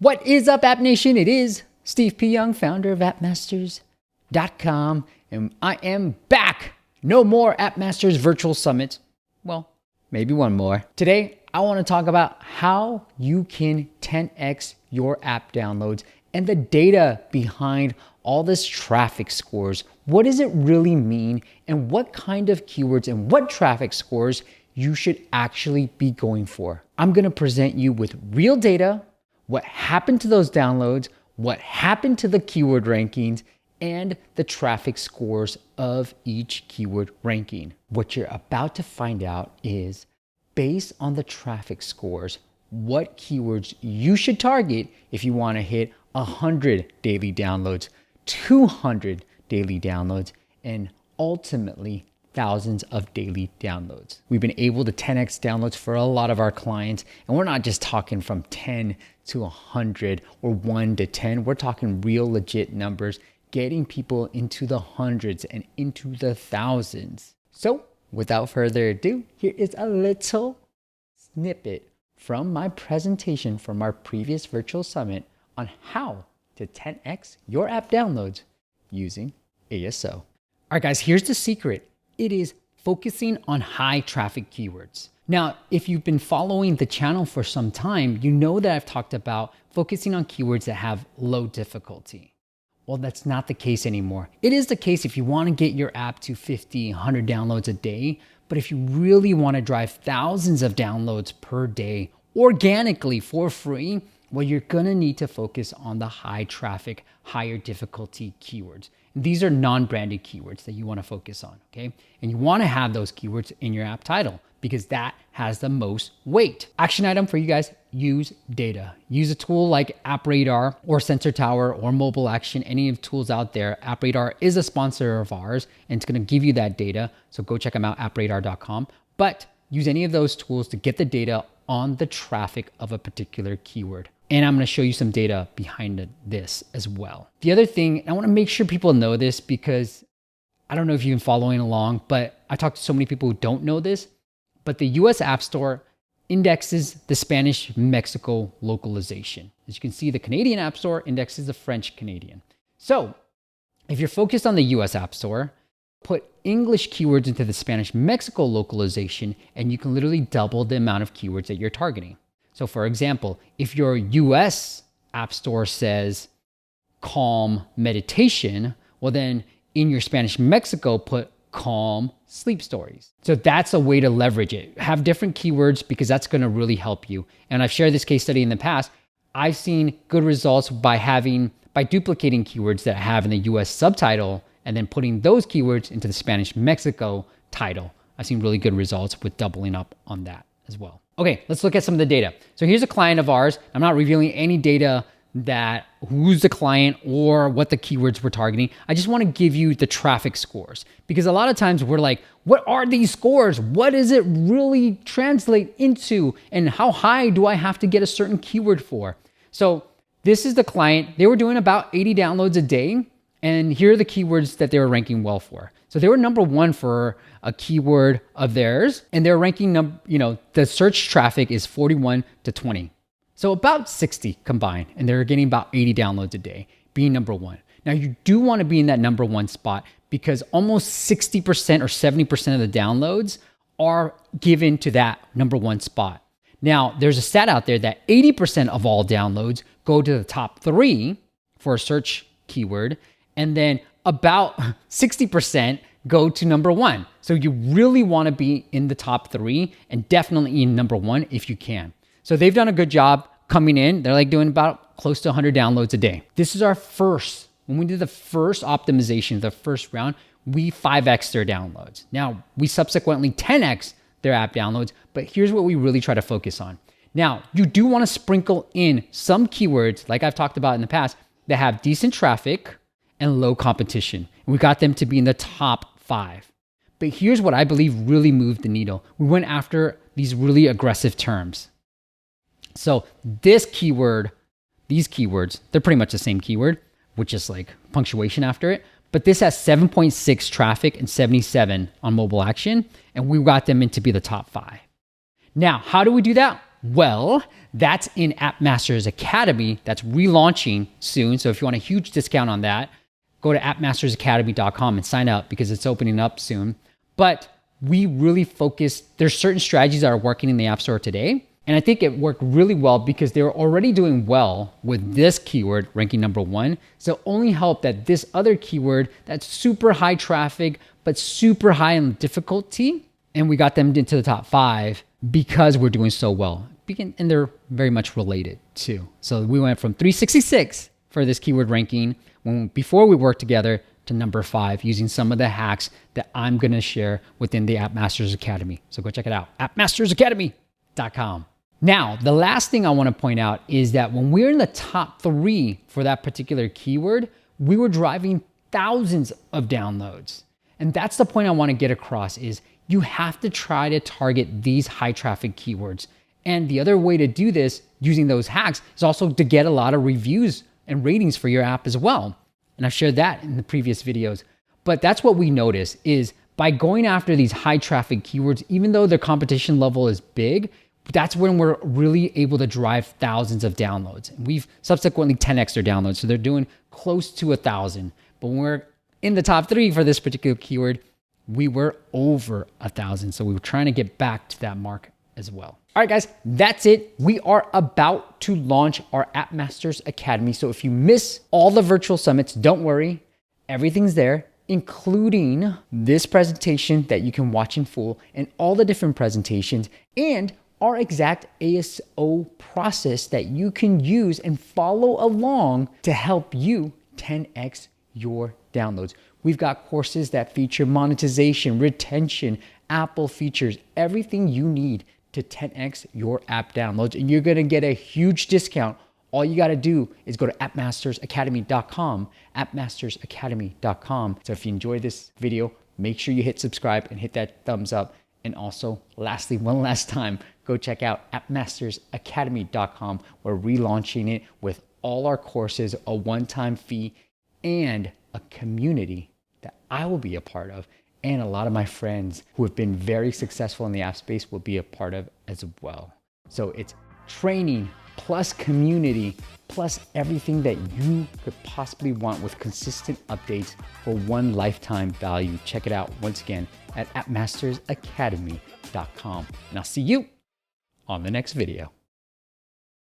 What is up, App Nation? It is Steve P. Young, founder of appmasters.com, and I am back. No more AppMasters Virtual Summit. Well, maybe one more. Today, I want to talk about how you can 10x your app downloads and the data behind all this traffic scores. What does it really mean, and what kind of keywords and what traffic scores you should actually be going for? I'm going to present you with real data, what happened to those downloads, what happened to the keyword rankings, and the traffic scores of each keyword ranking. What you're about to find out is, based on the traffic scores, what keywords you should target if you want to hit 100 daily downloads, 200 daily downloads, and ultimately thousands of daily downloads. We've been able to 10x downloads for a lot of our clients, and we're not just talking from 10 to 100 or 1 to 10. We're talking real legit numbers, getting people into the hundreds and into the thousands. So without further ado, here is a little snippet from my presentation from our previous virtual summit on how to 10x your app downloads using ASO. All right, guys, here's the secret. It is focusing on high traffic keywords. Now, if you've been following the channel for some time, you know that I've talked about focusing on keywords that have low difficulty. Well, that's not the case anymore. It is the case if you want to get your app to 50, 100 downloads a day, but if you really want to drive thousands of downloads per day organically for free, well, you're gonna need to focus on the high traffic, higher difficulty keywords. And these are non-branded keywords that you wanna focus on, okay? And you wanna have those keywords in your app title because that has the most weight. Action item for you guys, use data. Use a tool like App Radar or Sensor Tower or Mobile Action, any of the tools out there. App Radar is a sponsor of ours and it's gonna give you that data. So go check them out, appradar.com. But use any of those tools to get the data on the traffic of a particular keyword. And I'm going to show you some data behind this as well. The other thing, I want to make sure people know this because I don't know if you've been following along, but I talked to so many people who don't know this, but the US App Store indexes the Spanish Mexico localization. As you can see, the Canadian App Store indexes the French Canadian. So if you're focused on the US App Store, put English keywords into the Spanish Mexico localization, and you can literally double the amount of keywords that you're targeting. So for example, if your US App Store says calm meditation, well then in your Spanish Mexico, put calm sleep stories. So that's a way to leverage it. Have different keywords because that's gonna really help you. And I've shared this case study in the past. I've seen good results by duplicating keywords that I have in the US subtitle and then putting those keywords into the Spanish Mexico title. I've seen really good results with doubling up on that as well. Okay, let's look at some of the data. So here's a client of ours. I'm not revealing any data that who's the client or what the keywords we're targeting. I just want to give you the traffic scores because a lot of times we're like, what are these scores? What does it really translate into? And how high do I have to get a certain keyword for? So this is the client. They were doing about 80 downloads a day. And here are the keywords that they were ranking well for. So they were number one for a keyword of theirs, and they're ranking, the search traffic is 41 to 20. So about 60 combined, and they're getting about 80 downloads a day, being number one. Now you do want to be in that number one spot because almost 60% or 70% of the downloads are given to that number one spot. Now there's a stat out there that 80% of all downloads go to the top 3 for a search keyword, and then about 60% go to number 1. So you really want to be in the top 3 and definitely in number 1 if you can. So they've done a good job coming in. They're like doing about close to 100 downloads a day. This is our first, when we did the first optimization, the first round, we 5x their downloads. Now we subsequently 10x their app downloads, but here's what we really try to focus on. Now you do want to sprinkle in some keywords like I've talked about in the past that have decent traffic and low competition. And we got them to be in the top 5. But here's what I believe really moved the needle. We went after these really aggressive terms. So this keyword, these keywords, they're pretty much the same keyword, which is like punctuation after it. But this has 7.6 traffic and 77 on Mobile Action. And we got them in to be the top 5. Now, how do we do that? Well, that's in App Masters Academy. That's relaunching soon. So if you want a huge discount on that, go to appmastersacademy.com and sign up because it's opening up soon. But we really focus, there's certain strategies that are working in the App Store today. And I think it worked really well because they were already doing well with this keyword, ranking number 1. So it only helped that this other keyword that's super high traffic, but super high in difficulty. And we got them into the top 5 because we're doing so well. And they're very much related too. So we went from 366 for this keyword ranking before we worked together to number 5 using some of the hacks that I'm going to share within the App Masters Academy. So go check it out, appmastersacademy.com. Now, the last thing I want to point out is that when we're in the top 3 for that particular keyword, we were driving thousands of downloads. And that's the point I want to get across is you have to try to target these high traffic keywords. And the other way to do this using those hacks is also to get a lot of reviews and ratings for your app as well. And I've shared that in the previous videos. But that's what we notice is by going after these high traffic keywords, even though their competition level is big, that's when we're really able to drive thousands of downloads. And we've subsequently 10x their downloads. So they're doing close to 1,000. But when we're in the top 3 for this particular keyword, we were over 1,000. So we were trying to get back to that mark as well. All right, guys, that's it. We are about to launch our App Masters Academy. So if you miss all the virtual summits, don't worry. Everything's there, including this presentation that you can watch in full and all the different presentations and our exact ASO process that you can use and follow along to help you 10x your downloads. We've got courses that feature monetization, retention, Apple features, everything you need to 10x your app downloads. And you're gonna get a huge discount. All you gotta do is go to appmastersacademy.com, appmastersacademy.com. So if you enjoyed this video, make sure you hit subscribe and hit that thumbs up. And also, lastly, one last time, go check out appmastersacademy.com. We're relaunching it with all our courses, a one-time fee, and a community that I will be a part of. And a lot of my friends who have been very successful in the app space will be a part of as well. So it's training plus community plus everything that you could possibly want with consistent updates for one lifetime value. Check it out once again at appmastersacademy.com. And I'll see you on the next video.